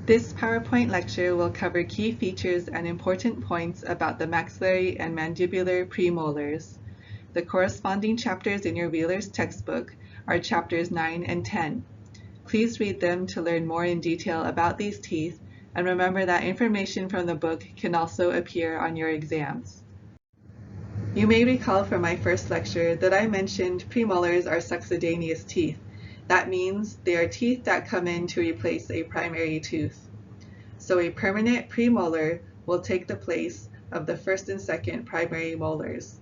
This PowerPoint lecture will cover key features and important points about the maxillary and mandibular premolars. The corresponding chapters in your Wheeler's textbook are chapters 9 and 10. Please read them to learn more in detail about these teeth, and remember that information from the book can also appear on your exams. You may recall from my first lecture that I mentioned premolars are succedaneous teeth. That means they are teeth that come in to replace a primary tooth. So a permanent premolar will take the place of the first and second primary molars.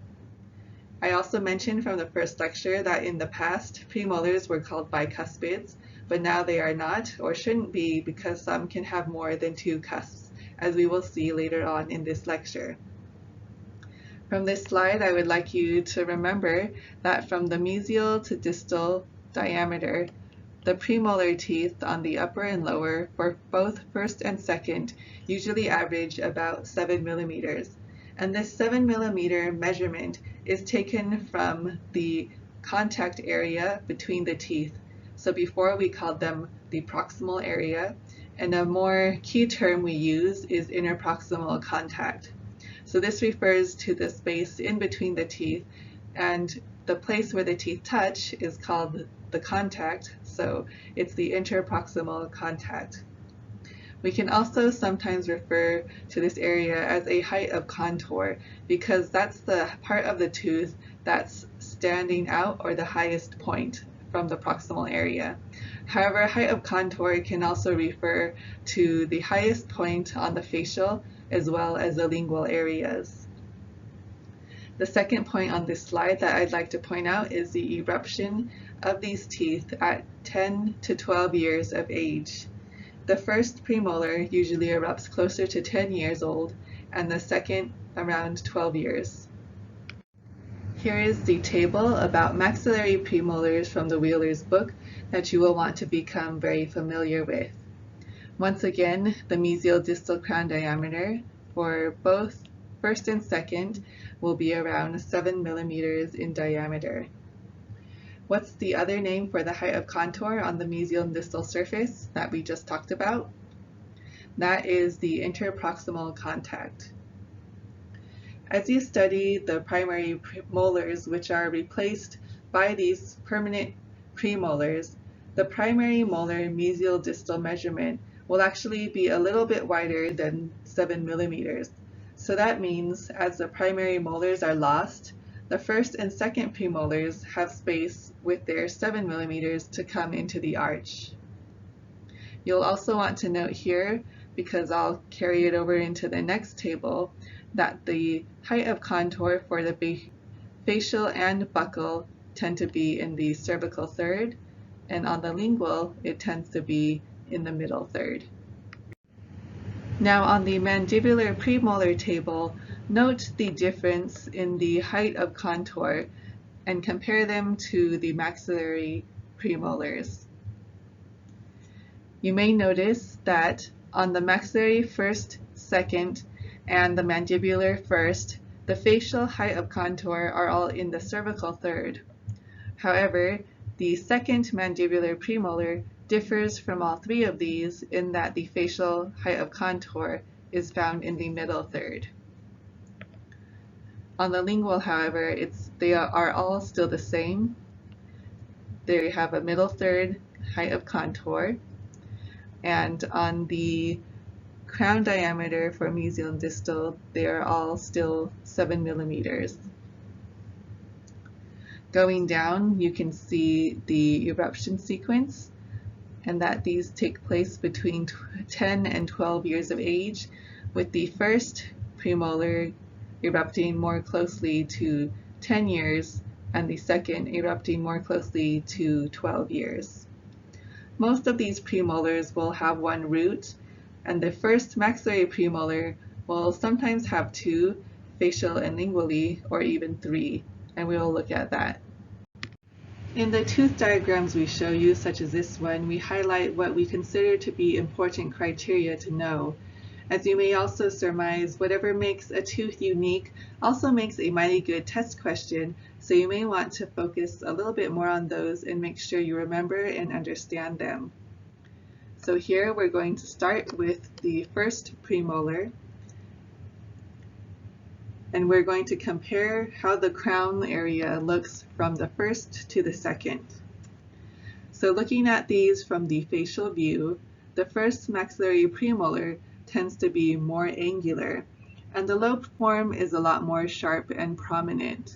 I also mentioned from the first lecture that in the past, premolars were called bicuspids, but now they are not or shouldn't be because some can have more than two cusps, as we will see later on in this lecture. From this slide, I would like you to remember that from the mesial to distal diameter, the premolar teeth on the upper and lower for both first and second usually average about 7 millimeters. And this 7 millimeter measurement is taken from the contact area between the teeth. So before we called them the proximal area, and a more key term we use is interproximal contact. So this refers to the space in between the teeth, and the place where the teeth touch is called the contact, so it's the interproximal contact. We can also sometimes refer to this area as a height of contour because that's the part of the tooth that's standing out or the highest point from the proximal area. However, height of contour can also refer to the highest point on the facial as well as the lingual areas. The second point on this slide that I'd like to point out is the eruption of these teeth at 10 to 12 years of age. The first premolar usually erupts closer to 10 years old, and the second around 12 years. Here is the table about maxillary premolars from the Wheeler's book that you will want to become very familiar with. Once again, the mesial distal crown diameter for both first and second will be around 7 millimeters in diameter. What's the other name for the height of contour on the mesial and distal surface that we just talked about? That is the interproximal contact. As you study the primary molars, which are replaced by these permanent premolars, the primary molar mesial distal measurement will actually be a little bit wider than 7 millimeters. So that means as the primary molars are lost, the first and second premolars have space with their 7 millimeters to come into the arch. You'll also want to note here, because I'll carry it over into the next table, that the height of contour for the facial and buccal tend to be in the cervical third, and on the lingual it tends to be in the middle third. Now on the mandibular premolar table, note the difference in the height of contour and compare them to the maxillary premolars. You may notice that on the maxillary first, second, and the mandibular first, the facial height of contour are all in the cervical third. However, the second mandibular premolar differs from all three of these in that the facial height of contour is found in the middle third. On the lingual, however, they are all still the same. They have a middle third height of contour, and on the crown diameter for mesial and distal, they are all still 7 millimeters. Going down, you can see the eruption sequence, and that these take place between 10 and 12 years of age, with the first premolar erupting more closely to 10 years and the second erupting more closely to 12 years. Most of these premolars will have one root, and the first maxillary premolar will sometimes have two, facial and lingually, or even three, and we will look at that. In the tooth diagrams we show you, such as this one, we highlight what we consider to be important criteria to know. As you may also surmise, whatever makes a tooth unique also makes a mighty good test question, so you may want to focus a little bit more on those and make sure you remember and understand them. So here we're going to start with the first premolar, and we're going to compare how the crown area looks from the first to the second. So looking at these from the facial view, the first maxillary premolar tends to be more angular, and the lobed form is a lot more sharp and prominent.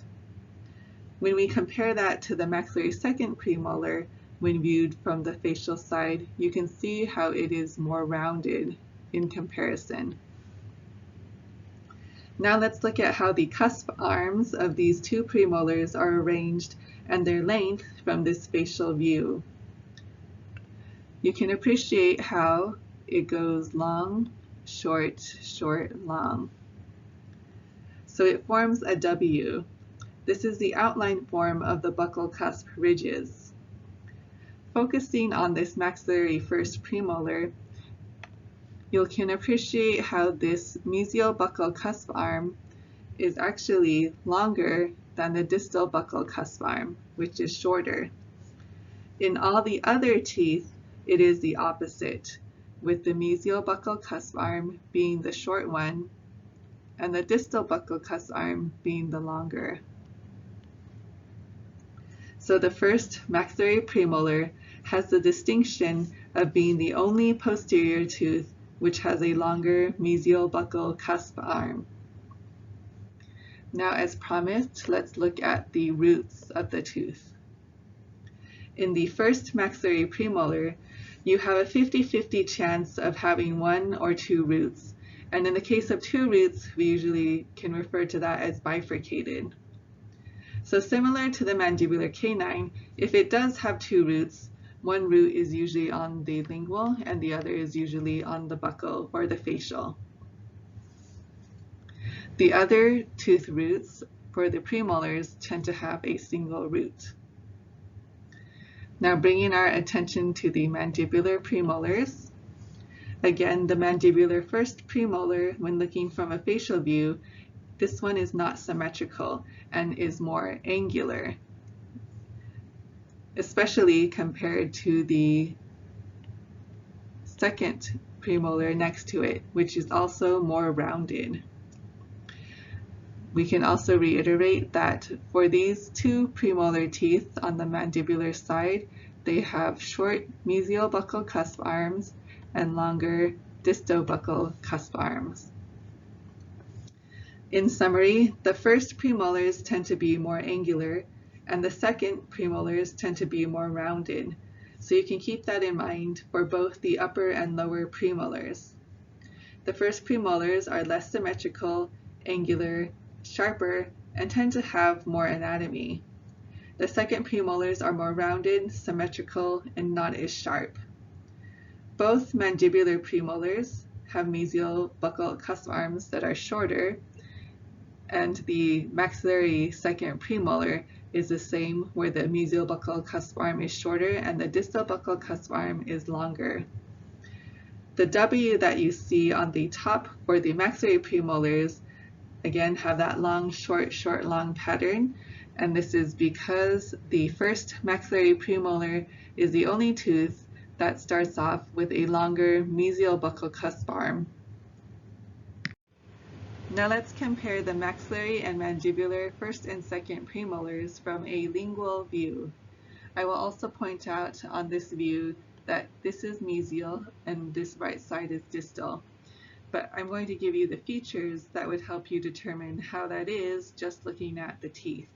When we compare that to the maxillary second premolar, when viewed from the facial side, you can see how it is more rounded in comparison. Now let's look at how the cusp arms of these two premolars are arranged and their length from this facial view. You can appreciate how it goes long, short, short, long. So it forms a W. This is the outline form of the buccal cusp ridges. Focusing on this maxillary first premolar, you can appreciate how this mesial buccal cusp arm is actually longer than the distal buccal cusp arm, which is shorter. In all the other teeth, it is the opposite, with the mesial buccal cusp arm being the short one and the distal buccal cusp arm being the longer. So the first maxillary premolar has the distinction of being the only posterior tooth which has a longer mesial buccal cusp arm. Now, as promised, let's look at the roots of the tooth. In the first maxillary premolar, you have a 50-50 chance of having one or two roots, and in the case of two roots, we usually can refer to that as bifurcated. So similar to the mandibular canine, if it does have two roots, one root is usually on the lingual and the other is usually on the buccal or the facial. The other tooth roots for the premolars tend to have a single root. Now bringing our attention to the mandibular premolars. Again, the mandibular first premolar, when looking from a facial view, this one is not symmetrical and is more angular, especially compared to the second premolar next to it, which is also more rounded. We can also reiterate that for these two premolar teeth on the mandibular side, they have short mesial buccal cusp arms and longer distobuccal cusp arms. In summary, the first premolars tend to be more angular, and the second premolars tend to be more rounded. So you can keep that in mind for both the upper and lower premolars. The first premolars are less symmetrical, angular, sharper, and tend to have more anatomy. The second premolars are more rounded, symmetrical, and not as sharp. Both mandibular premolars have mesial buccal cusp arms that are shorter, and the maxillary second premolar is the same, where the mesial buccal cusp arm is shorter and the distal buccal cusp arm is longer. The W that you see on the top for the maxillary premolars again have that long, short, short, long pattern, and this is because the first maxillary premolar is the only tooth that starts off with a longer mesial buccal cusp arm. Now let's compare the maxillary and mandibular first and second premolars from a lingual view. I will also point out on this view that this is mesial and this right side is distal. But I'm going to give you the features that would help you determine how that is just looking at the teeth.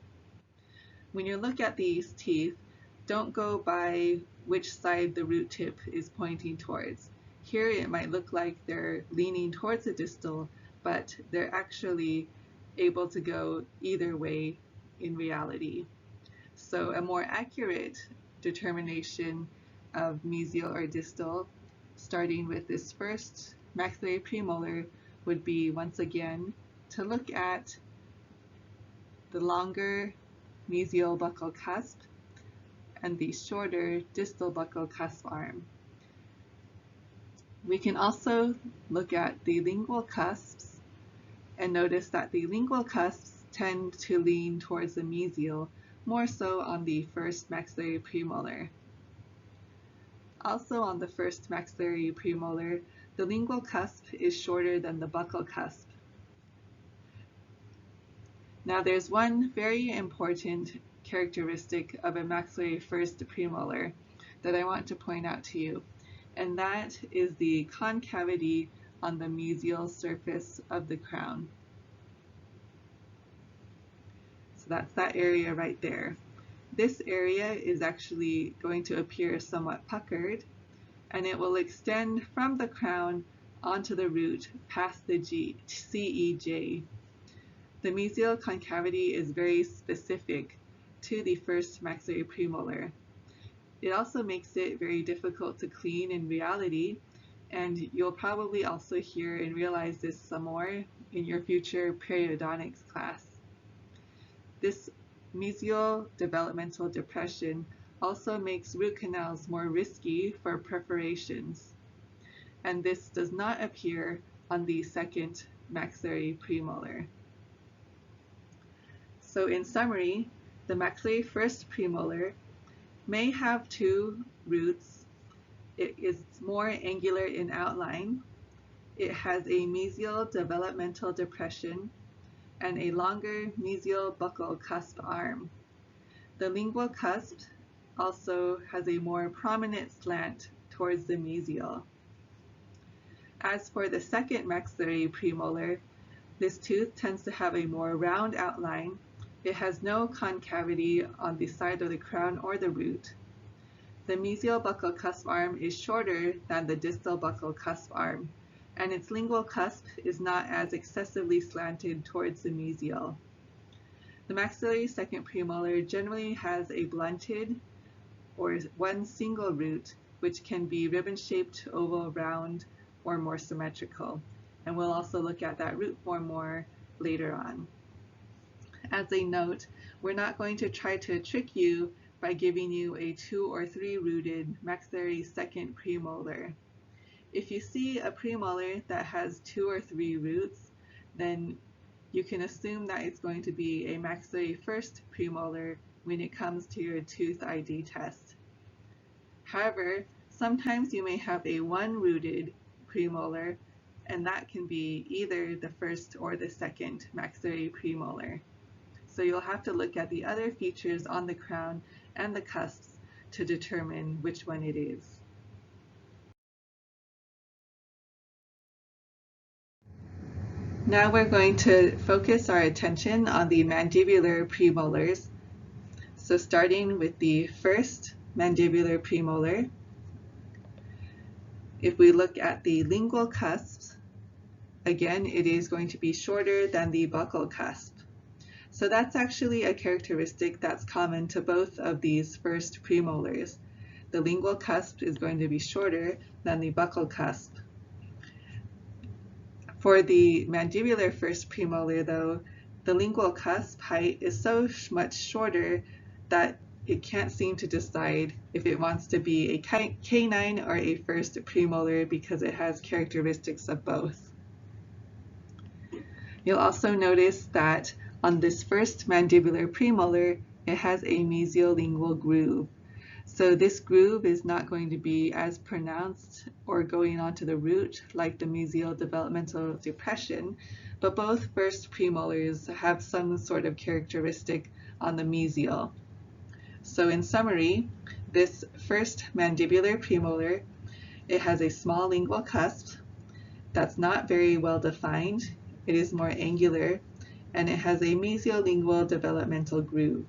When you look at these teeth, don't go by which side the root tip is pointing towards. Here it might look like they're leaning towards the distal, but they're actually able to go either way in reality. So a more accurate determination of mesial or distal, starting with this first maxillary premolar, would be once again to look at the longer mesial buccal cusp and the shorter distal buccal cusp arm. We can also look at the lingual cusps and notice that the lingual cusps tend to lean towards the mesial, more so on the first maxillary premolar. Also on the first maxillary premolar, the lingual cusp is shorter than the buccal cusp. Now there's one very important characteristic of a maxillary first premolar that I want to point out to you, and that is the concavity on the mesial surface of the crown. So that's that area right there. This area is actually going to appear somewhat puckered, and it will extend from the crown onto the root past the CEJ. The mesial concavity is very specific to the first maxillary premolar. It also makes it very difficult to clean in reality, and you'll probably also hear and realize this some more in your future periodontics class. This mesial developmental depression also makes root canals more risky for perforations, and this does not appear on the second maxillary premolar. So in summary, the maxillary first premolar may have two roots. It is more angular in outline. It has a mesial developmental depression and a longer mesial buccal cusp arm. The lingual cusp also has a more prominent slant towards the mesial. As for the second maxillary premolar, this tooth tends to have a more round outline. It has no concavity on the side of the crown or the root. The mesial buccal cusp arm is shorter than the distal buccal cusp arm, and its lingual cusp is not as excessively slanted towards the mesial. The maxillary second premolar generally has a blunted or one single root, which can be ribbon-shaped, oval, round, or more symmetrical. And we'll also look at that root form more later on. As a note, we're not going to try to trick you by giving you a 2 or 3 rooted maxillary second premolar. If you see a premolar that has 2 or 3 roots, then you can assume that it's going to be a maxillary first premolar when it comes to your tooth ID test. However, sometimes you may have a 1-rooted premolar, and that can be either the first or the second maxillary premolar. So you'll have to look at the other features on the crown and the cusps to determine which one it is. Now we're going to focus our attention on the mandibular premolars. So starting with the first mandibular premolar, if we look at the lingual cusps, again, it is going to be shorter than the buccal cusp. So that's actually a characteristic that's common to both of these first premolars. The lingual cusp is going to be shorter than the buccal cusp. For the mandibular first premolar, though, the lingual cusp height is so much shorter that it can't seem to decide if it wants to be a canine or a first premolar because it has characteristics of both. You'll also notice that on this first mandibular premolar, it has a mesiolingual groove. So this groove is not going to be as pronounced or going onto the root like the mesial developmental depression, but both first premolars have some sort of characteristic on the mesial. So in summary, this first mandibular premolar, it has a small lingual cusp that's not very well defined. It is more angular, and it has a mesiolingual developmental groove.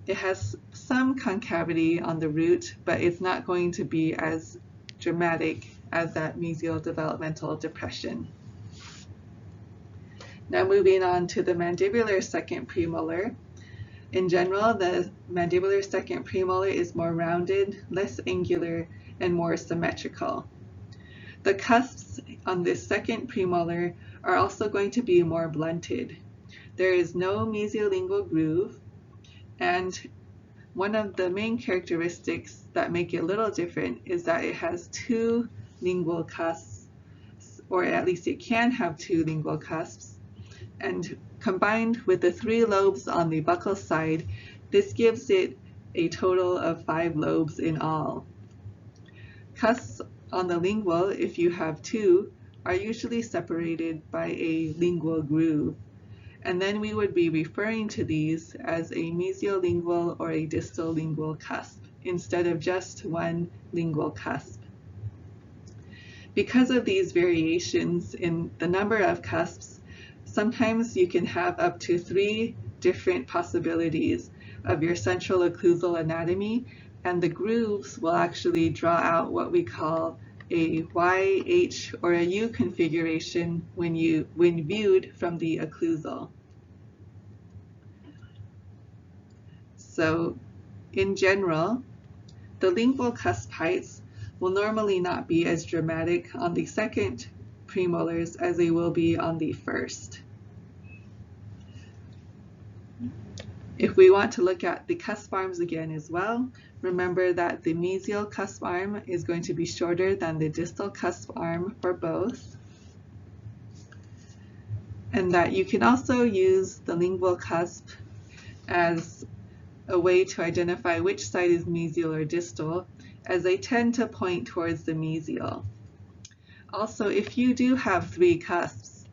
It has some concavity on the root, but it's not going to be as dramatic as that mesial developmental depression. Now moving on to the mandibular second premolar. In general, the mandibular second premolar is more rounded, less angular, and more symmetrical. The cusps on this second premolar are also going to be more blunted. There is no mesiolingual groove, and one of the main characteristics that make it a little different is that it has 2 lingual cusps, or at least it can have 2 lingual cusps, and combined with the 3 lobes on the buccal side, this gives it a total of 5 lobes in all. Cusps on the lingual, if you have two, are usually separated by a lingual groove, and then we would be referring to these as a mesiolingual or a distal lingual cusp instead of just one lingual cusp. Because of these variations in the number of cusps, sometimes you can have up to 3 different possibilities of your central occlusal anatomy, and the grooves will actually draw out what we call a Y, H, or a U configuration when viewed from the occlusal. So in general, the lingual cusp heights will normally not be as dramatic on the second premolars as they will be on the first. If we want to look at the cusp arms again as well, remember that the mesial cusp arm is going to be shorter than the distal cusp arm for both, and that you can also use the lingual cusp as a way to identify which side is mesial or distal, as they tend to point towards the mesial. Also, if you do have 3 cusps,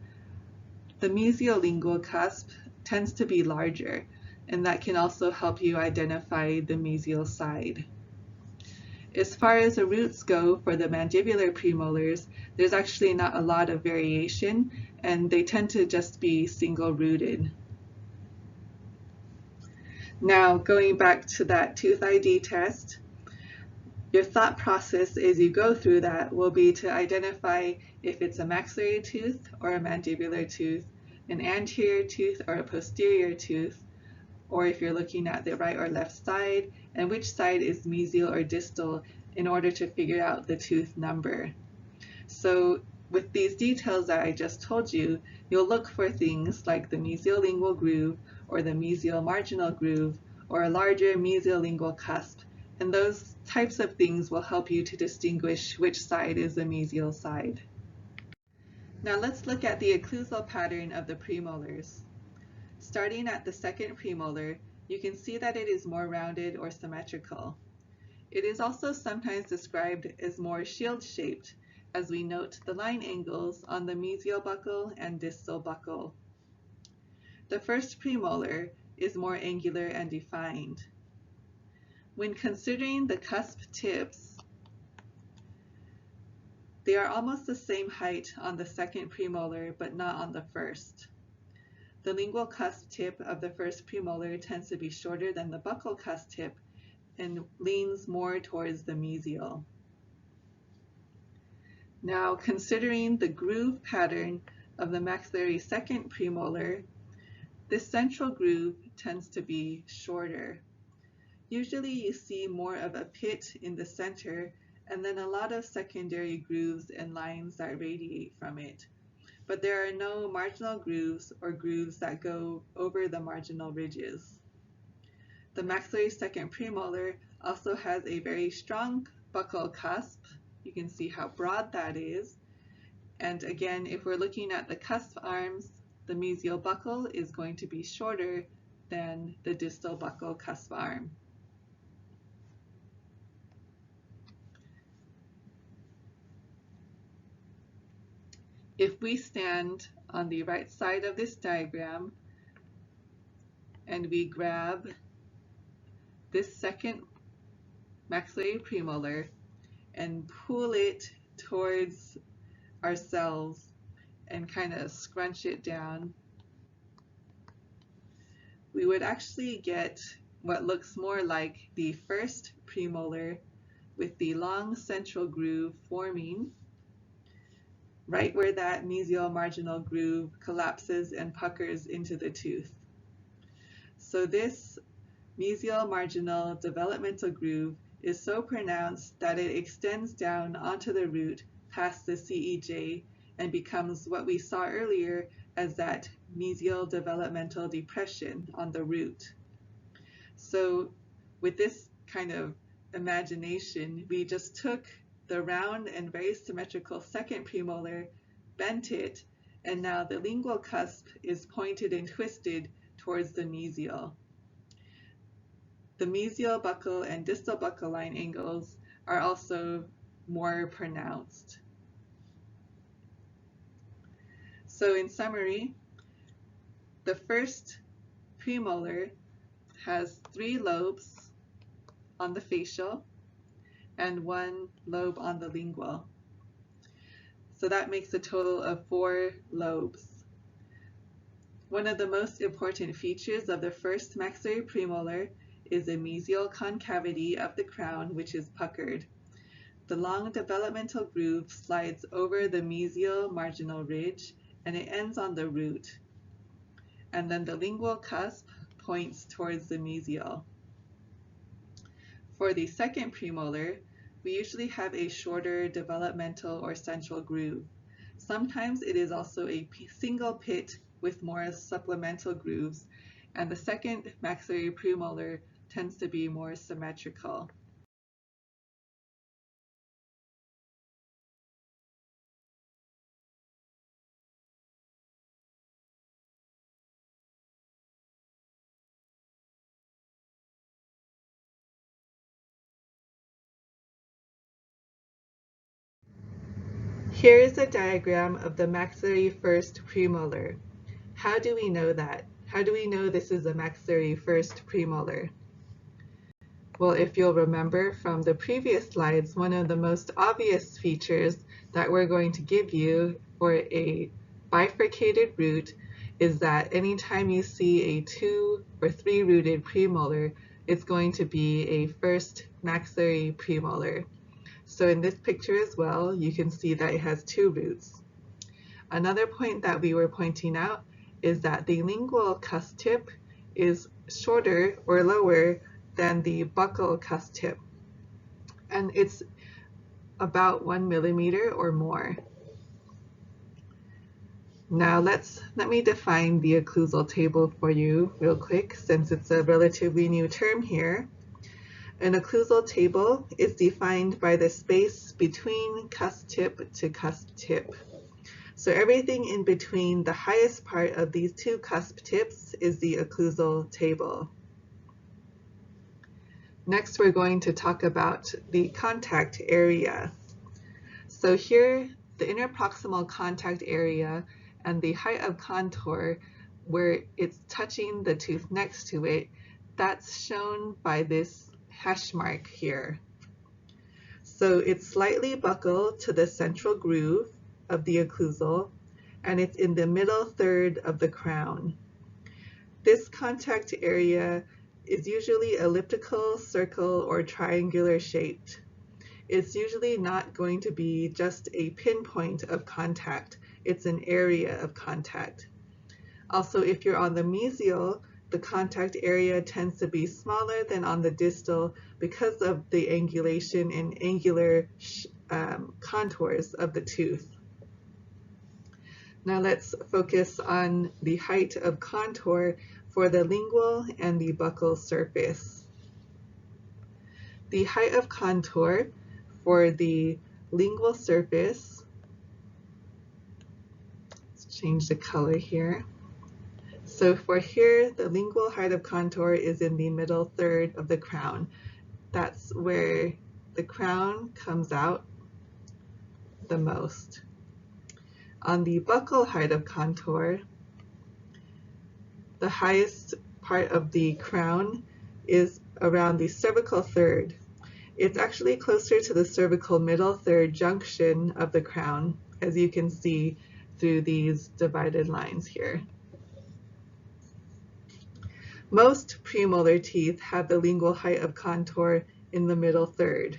the mesiolingual cusp tends to be larger, and that can also help you identify the mesial side. As far as the roots go for the mandibular premolars, there's actually not a lot of variation, and they tend to just be single-rooted. Now, going back to that tooth ID test, your thought process as you go through that will be to identify if it's a maxillary tooth or a mandibular tooth, an anterior tooth or a posterior tooth, or if you're looking at the right or left side, and which side is mesial or distal in order to figure out the tooth number. So with these details that I just told you, you'll look for things like the mesiolingual groove or the mesial marginal groove or a larger mesiolingual cusp, and those types of things will help you to distinguish which side is the mesial side. Now let's look at the occlusal pattern of the premolars. Starting at the second premolar, you can see that it is more rounded or symmetrical. It is also sometimes described as more shield-shaped, as we note the line angles on the mesial buccal and distal buccal. The first premolar is more angular and defined. When considering the cusp tips, they are almost the same height on the second premolar, but not on the first. The lingual cusp tip of the first premolar tends to be shorter than the buccal cusp tip and leans more towards the mesial. Now, considering the groove pattern of the maxillary second premolar, this central groove tends to be shorter. Usually you see more of a pit in the center and then a lot of secondary grooves and lines that radiate from it. But there are no marginal grooves or grooves that go over the marginal ridges. The maxillary second premolar also has a very strong buccal cusp. You can see how broad that is. And again, if we're looking at the cusp arms, the mesial buccal is going to be shorter than the distal buccal cusp arm. If we stand on the right side of this diagram and we grab this second maxillary premolar and pull it towards ourselves and kind of scrunch it down, we would actually get what looks more like the first premolar with the long central groove forming right where that mesial marginal groove collapses and puckers into the tooth. So this mesial marginal developmental groove is so pronounced that it extends down onto the root past the CEJ and becomes what we saw earlier as that mesial developmental depression on the root. So with this kind of imagination, we just took the round and very symmetrical second premolar, bent it, and now the lingual cusp is pointed and twisted towards the mesial. The mesial buccal and distal buccal line angles are also more pronounced. So in summary, the first premolar has 3 lobes on the facial and 1 lobe on the lingual. So that makes a total of 4 lobes. One of the most important features of the first maxillary premolar is the mesial concavity of the crown, which is puckered. The long developmental groove slides over the mesial marginal ridge and it ends on the root. And then the lingual cusp points towards the mesial. For the second premolar, we usually have a shorter developmental or central groove. Sometimes it is also a single pit with more supplemental grooves, and the second maxillary premolar tends to be more symmetrical. Here is a diagram of the maxillary first premolar. How do we know that? How do we know this is a maxillary first premolar? Well, if you'll remember from the previous slides, one of the most obvious features that we're going to give you for a bifurcated root is that anytime you see a 2 or 3 rooted premolar, it's going to be a first maxillary premolar. So in this picture as well, you can see that it has 2 roots. Another point that we were pointing out is that the lingual cusp tip is shorter or lower than the buccal cusp tip, and it's about 1 millimeter or more. Now let me define the occlusal table for you real quick, since it's a relatively new term here. An occlusal table is defined by the space between cusp tip to cusp tip. So everything in between the highest part of these 2 cusp tips is the occlusal table. Next, we're going to talk about the contact area. So here, the interproximal contact area and the height of contour, where it's touching the tooth next to it, that's shown by this hash mark here. So it's slightly buccal to the central groove of the occlusal, and it's in the middle third of the crown. This contact area is usually elliptical, circle, or triangular shaped. It's usually not going to be just a pinpoint of contact. It's an area of contact. Also, if you're on the mesial, the contact area tends to be smaller than on the distal because of the angulation and angular contours of the tooth. Now let's focus on the height of contour for the lingual and the buccal surface. The height of contour for the lingual surface, let's change the color here. So for here, the lingual height of contour is in the middle third of the crown. That's where the crown comes out the most. On the buccal height of contour, the highest part of the crown is around the cervical third. It's actually closer to the cervical middle third junction of the crown, as you can see through these divided lines here. Most premolar teeth have the lingual height of contour in the middle third.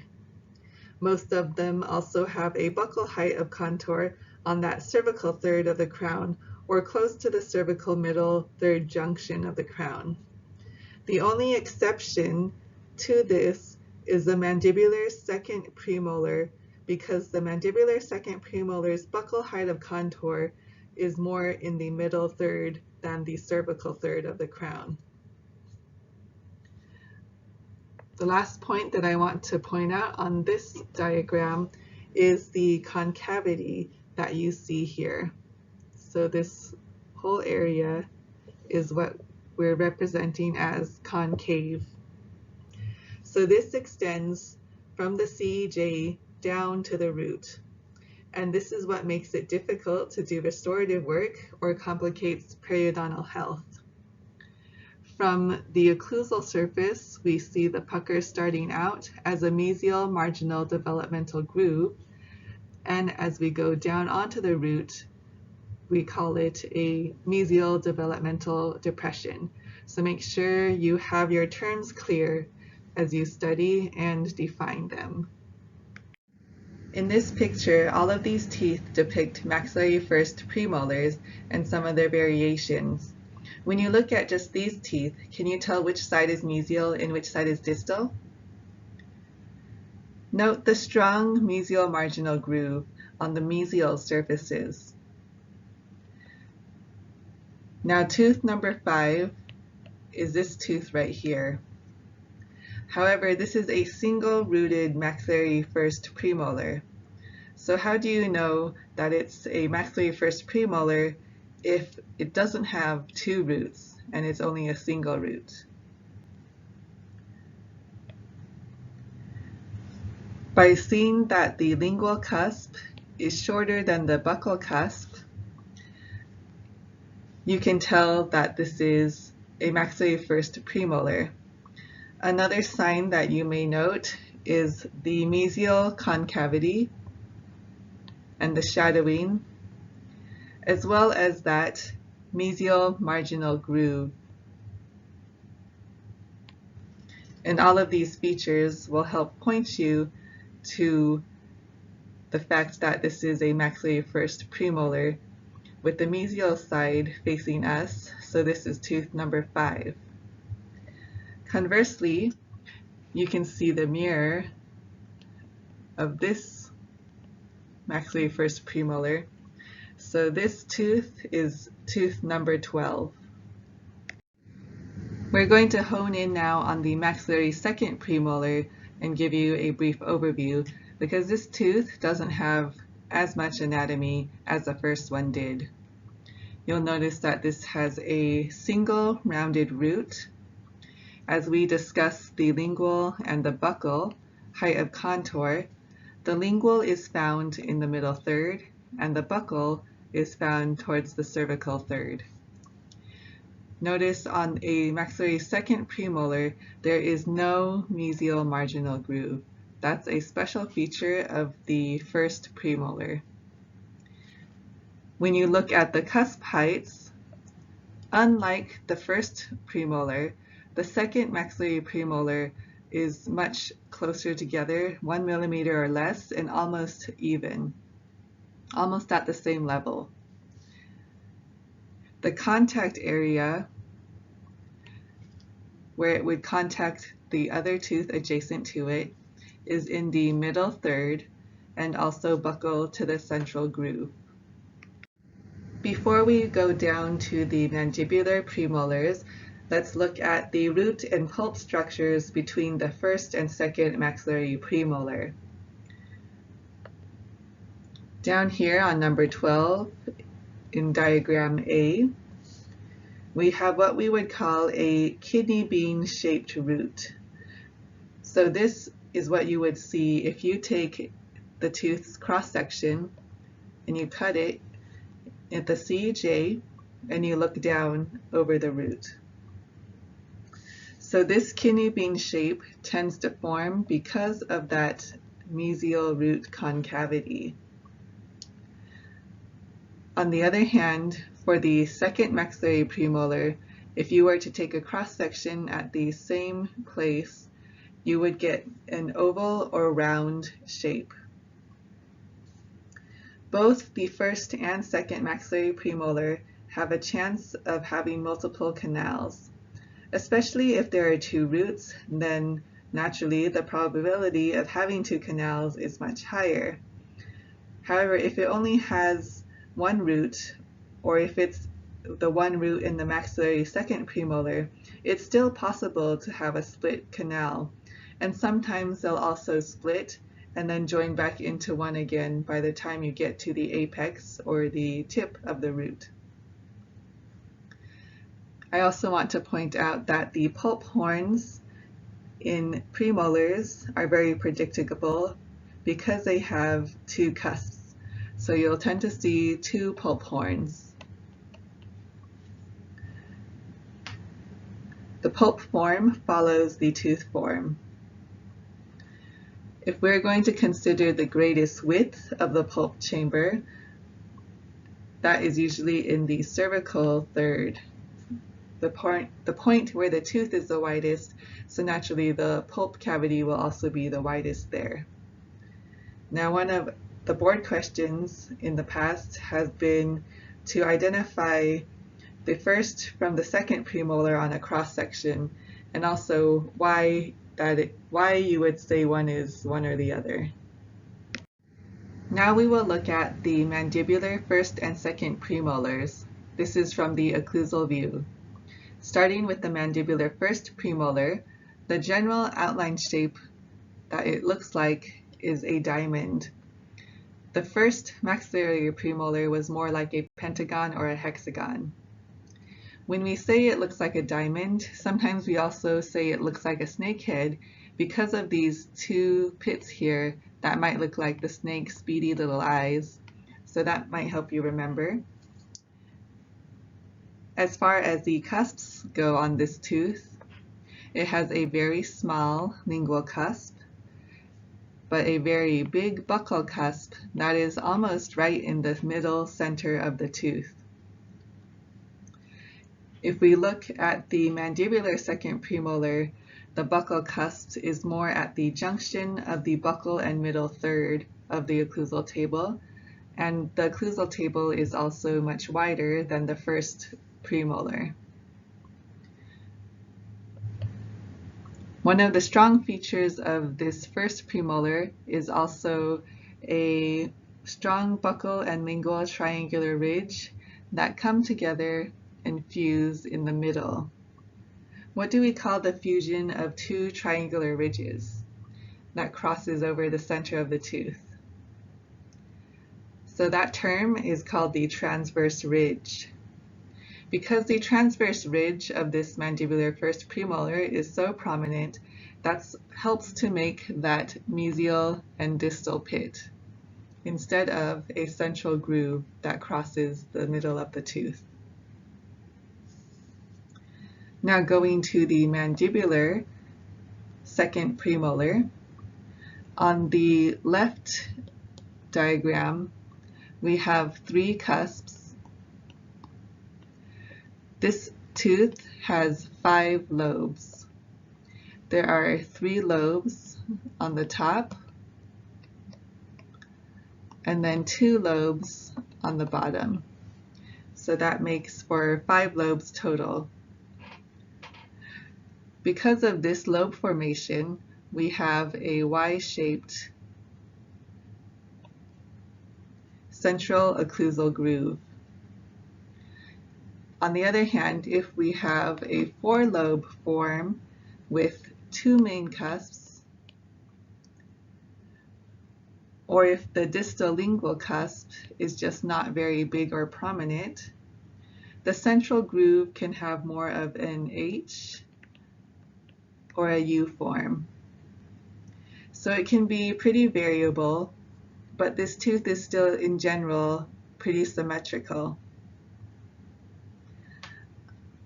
Most of them also have a buccal height of contour on that cervical third of the crown, or close to the cervical middle third junction of the crown. The only exception to this is the mandibular second premolar, because the mandibular second premolar's buccal height of contour is more in the middle third than the cervical third of the crown. The last point that I want to point out on this diagram is the concavity that you see here. So this whole area is what we're representing as concave. So this extends from the CEJ down to the root. And this is what makes it difficult to do restorative work or complicates periodontal health. From the occlusal surface, we see the pucker starting out as a mesial marginal developmental groove, and as we go down onto the root, we call it a mesial developmental depression. So make sure you have your terms clear as you study and define them. In this picture, all of these teeth depict maxillary first premolars and some of their variations. When you look at just these teeth, can you tell which side is mesial and which side is distal? Note the strong mesial marginal groove on the mesial surfaces. Now tooth number 5 is this tooth right here. However, this is a single-rooted maxillary first premolar. So how do you know that it's a maxillary first premolar if it doesn't have two roots and it's only a single root? By seeing that the lingual cusp is shorter than the buccal cusp, you can tell that this is a maxillary first premolar. Another sign that you may note is the mesial concavity and the shadowing, as well as that mesial marginal groove. And all of these features will help point you to the fact that this is a maxillary first premolar with the mesial side facing us, so this is tooth number 5. Conversely, you can see the mirror of this maxillary first premolar. So this tooth is tooth number 12. We're going to hone in now on the maxillary second premolar and give you a brief overview because this tooth doesn't have as much anatomy as the first one did. You'll notice that this has a single rounded root. As we discuss the lingual and the buccal height of contour, the lingual is found in the middle third and the buccal is found towards the cervical third. Notice on a maxillary second premolar, there is no mesial marginal groove. That's a special feature of the first premolar. When you look at the cusp heights, unlike the first premolar, the second maxillary premolar is much closer together, 1 millimeter or less, and almost even, almost at the same level. The contact area, where it would contact the other tooth adjacent to it, is in the middle third and also buccal to the central groove. Before we go down to the mandibular premolars, let's look at the root and pulp structures between the first and second maxillary premolar. Down here on number 12 in diagram A, we have what we would call a kidney bean shaped root. So this is what you would see if you take the tooth's cross section and you cut it at the CJ and you look down over the root. So this kidney bean shape tends to form because of that mesial root concavity. On the other hand, for the second maxillary premolar, if you were to take a cross section at the same place, you would get an oval or round shape. Both the first and second maxillary premolar have a chance of having multiple canals. Especially if there are two roots, then naturally the probability of having two canals is much higher. However, if it only has one root, or if it's the one root in the maxillary second premolar, it's still possible to have a split canal. And sometimes they'll also split and then join back into one again by the time you get to the apex or the tip of the root. I also want to point out that the pulp horns in premolars are very predictable because they have two cusps. So you'll tend to see two pulp horns. The pulp form follows the tooth form. If we're going to consider the greatest width of the pulp chamber, that is usually in the cervical third, the point where the tooth is the widest, so naturally the pulp cavity will also be the widest there. Now, one of the board questions in the past has been to identify the first from the second premolar on a cross section, and also why you would say one is one or the other. Now we will look at the mandibular first and second premolars. This is from the occlusal view. Starting with the mandibular first premolar, the general outline shape that it looks like is a diamond. The first maxillary premolar was more like a pentagon or a hexagon. When we say it looks like a diamond, sometimes we also say it looks like a snake head because of these two pits here that might look like the snake's beady little eyes. So that might help you remember. As far as the cusps go on this tooth, it has a very small lingual cusp, but a very big buccal cusp that is almost right in the middle center of the tooth. If we look at the mandibular second premolar, the buccal cusp is more at the junction of the buccal and middle third of the occlusal table, and the occlusal table is also much wider than the first premolar. One of the strong features of this first premolar is also a strong buccal and lingual triangular ridge that come together and fuse in the middle. What do we call the fusion of two triangular ridges that crosses over the center of the tooth? So that term is called the transverse ridge. Because the transverse ridge of this mandibular first premolar is so prominent, that helps to make that mesial and distal pit instead of a central groove that crosses the middle of the tooth. Now going to the mandibular second premolar. On the left diagram, we have three cusps. This tooth has 5 lobes. There are 3 lobes on the top, and then 2 lobes on the bottom. So that makes for 5 lobes total. Because of this lobe formation, we have a Y-shaped central occlusal groove. On the other hand, if we have a 4-lobe form with 2 main cusps, or if the distal lingual cusp is just not very big or prominent, the central groove can have more of an H or a U form. So it can be pretty variable, but this tooth is still in general pretty symmetrical.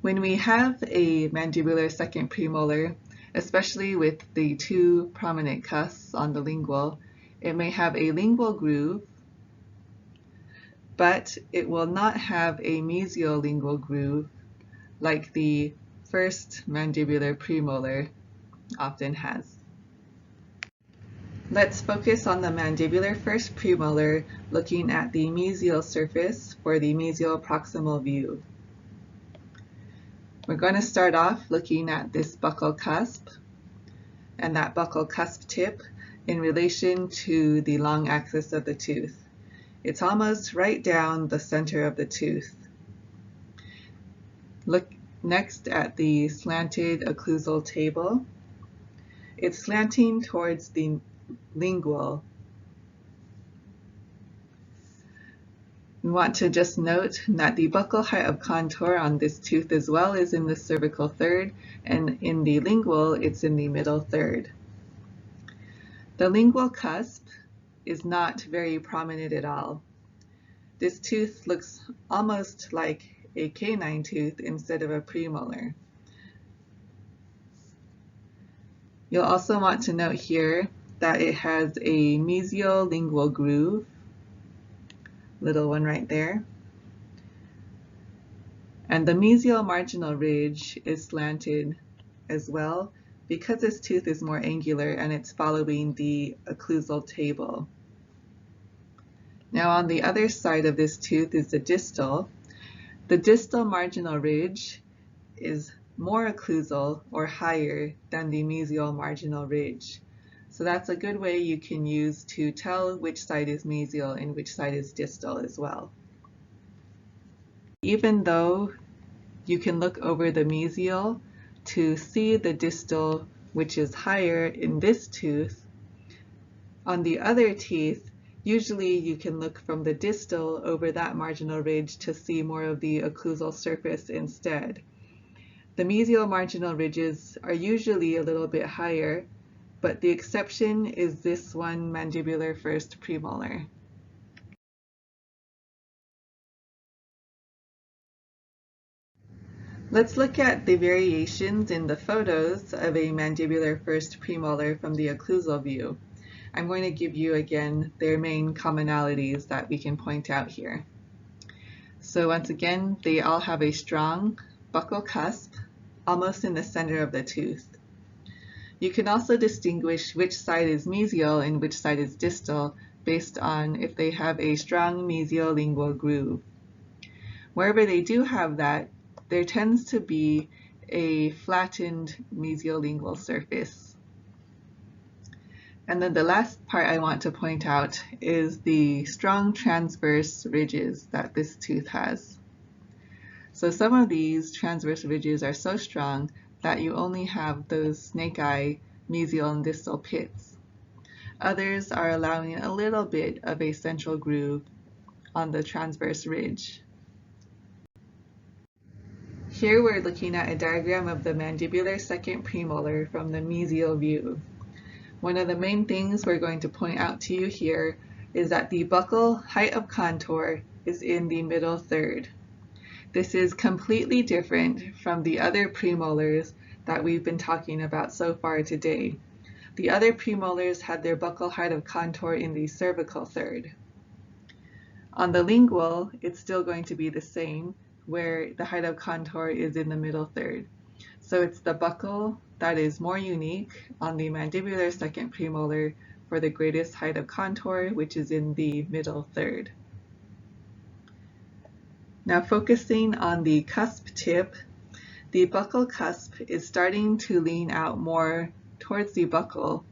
When we have a mandibular second premolar, especially with the 2 prominent cusps on the lingual, it may have a lingual groove, but it will not have a mesial lingual groove like the first mandibular premolar often has. Let's focus on the mandibular first premolar, looking at the mesial surface for the mesial proximal view. We're going to start off looking at this buccal cusp and that buccal cusp tip in relation to the long axis of the tooth. It's almost right down the center of the tooth. Look next at the slanted occlusal table. It's slanting towards the lingual. We want to just note that the buccal height of contour on this tooth as well is in the cervical third, and in the lingual it's in the middle third. The lingual cusp is not very prominent at all. This tooth looks almost like a canine tooth instead of a premolar. You'll also want to note here that it has a mesiolingual groove, little one right there. And the mesial marginal ridge is slanted as well because this tooth is more angular and it's following the occlusal table. Now on the other side of this tooth is the distal. The distal marginal ridge is more occlusal or higher than the mesial marginal ridge. So that's a good way you can use to tell which side is mesial and which side is distal as well. Even though you can look over the mesial to see the distal, which is higher in this tooth, on the other teeth, usually you can look from the distal over that marginal ridge to see more of the occlusal surface instead. The mesial marginal ridges are usually a little bit higher, but the exception is this one mandibular first premolar. Let's look at the variations in the photos of a mandibular first premolar from the occlusal view. I'm going to give you again their main commonalities that we can point out here. So once again, they all have a strong buccal cusp almost in the center of the tooth. You can also distinguish which side is mesial and which side is distal based on if they have a strong mesiolingual groove. Wherever they do have that, there tends to be a flattened mesiolingual surface. And then the last part I want to point out is the strong transverse ridges that this tooth has. So some of these transverse ridges are so strong that you only have those snake eye mesial and distal pits. Others are allowing a little bit of a central groove on the transverse ridge. Here we're looking at a diagram of the mandibular second premolar from the mesial view. One of the main things we're going to point out to you here is that the buccal height of contour is in the middle third. This is completely different from the other premolars that we've been talking about so far today. The other premolars had their buccal height of contour in the cervical third. On the lingual, it's still going to be the same, where the height of contour is in the middle third. So it's the buccal that is more unique on the mandibular second premolar for the greatest height of contour, which is in the middle third. Now focusing on the cusp tip, the buccal cusp is starting to lean out more towards the buccal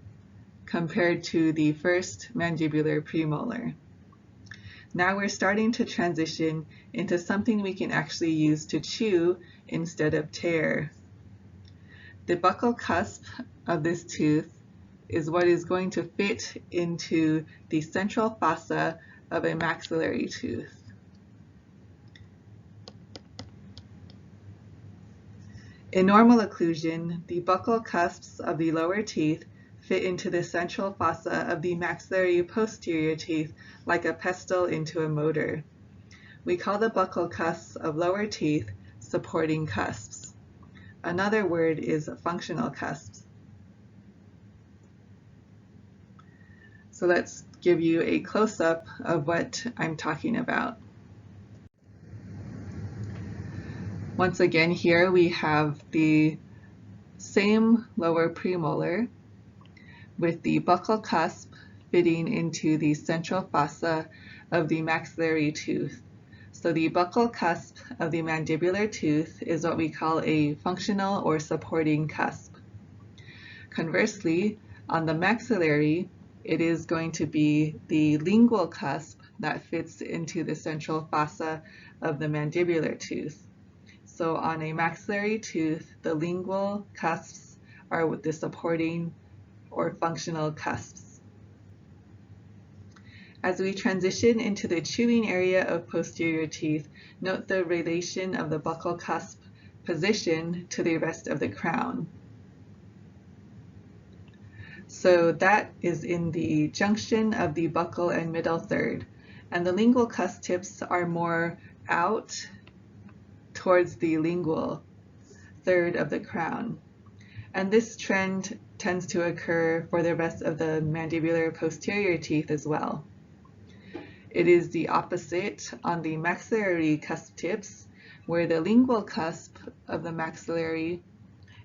compared to the first mandibular premolar. Now we're starting to transition into something we can actually use to chew instead of tear. The buccal cusp of this tooth is what is going to fit into the central fossa of a maxillary tooth. In normal occlusion, the buccal cusps of the lower teeth fit into the central fossa of the maxillary posterior teeth like a pestle into a motor. We call the buccal cusps of lower teeth supporting cusps. Another word is functional cusps. So let's give you a close-up of what I'm talking about. Once again, here we have the same lower premolar with the buccal cusp fitting into the central fossa of the maxillary tooth. So the buccal cusp of the mandibular tooth is what we call a functional or supporting cusp. Conversely, on the maxillary, it is going to be the lingual cusp that fits into the central fossa of the mandibular tooth. So on a maxillary tooth, the lingual cusps are with the supporting or functional cusps. As we transition into the chewing area of posterior teeth, note the relation of the buccal cusp position to the rest of the crown. So that is in the junction of the buccal and middle third. And the lingual cusp tips are more out towards the lingual third of the crown. And this trend tends to occur for the rest of the mandibular posterior teeth as well. It is the opposite on the maxillary cusp tips, where the lingual cusp of the maxillary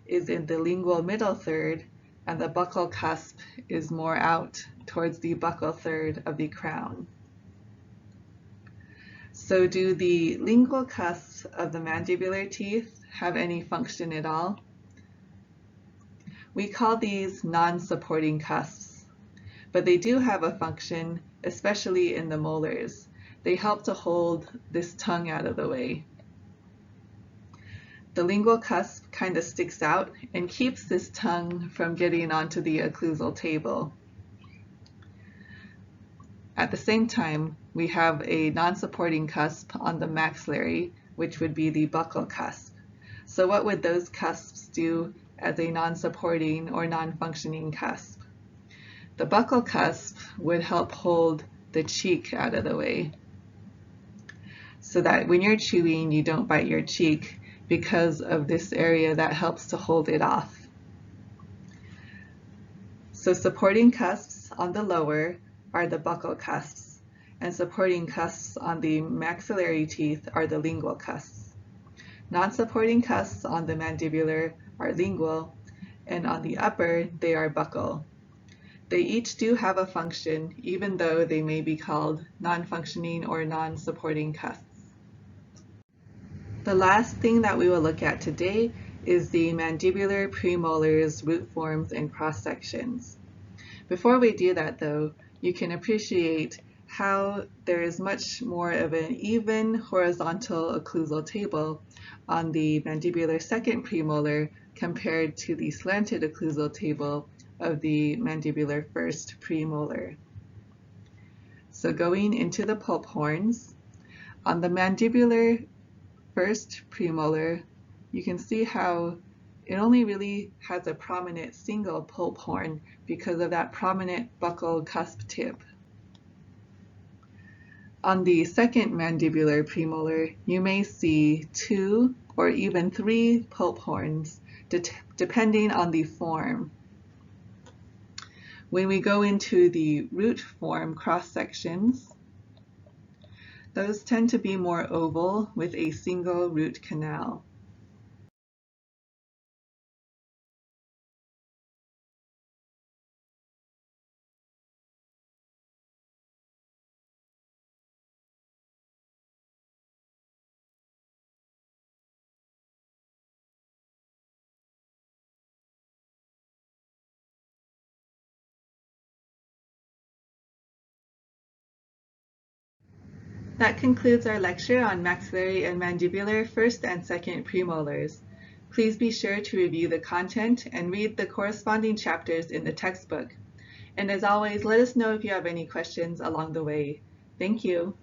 is in the lingual middle third, and the buccal cusp is more out towards the buccal third of the crown. So do the lingual cusps of the mandibular teeth have any function at all? We call these non-supporting cusps, but they do have a function, especially in the molars. They help to hold this tongue out of the way. The lingual cusp kind of sticks out and keeps this tongue from getting onto the occlusal table. At the same time, we have a non-supporting cusp on the maxillary, which would be the buccal cusp. So what would those cusps do as a non-supporting or non-functioning cusp? The buccal cusp would help hold the cheek out of the way, so that when you're chewing, you don't bite your cheek because of this area that helps to hold it off. So supporting cusps on the lower are the buccal cusps, and supporting cusps on the maxillary teeth are the lingual cusps. Non-supporting cusps on the mandibular are lingual, and on the upper they are buccal. They each do have a function, even though they may be called non-functioning or non-supporting cusps. The last thing that we will look at today is the mandibular premolars, root forms, and cross sections. Before we do that though, you can appreciate how there is much more of an even horizontal occlusal table on the mandibular second premolar compared to the slanted occlusal table of the mandibular first premolar. So going into the pulp horns, on the mandibular first premolar, you can see how it only really has a prominent single pulp horn because of that prominent buccal cusp tip. On the second mandibular premolar, you may see 2 or even 3 pulp horns, depending on the form. When we go into the root form cross sections, those tend to be more oval with a single root canal. That concludes our lecture on maxillary and mandibular first and second premolars. Please be sure to review the content and read the corresponding chapters in the textbook. And as always, let us know if you have any questions along the way. Thank you.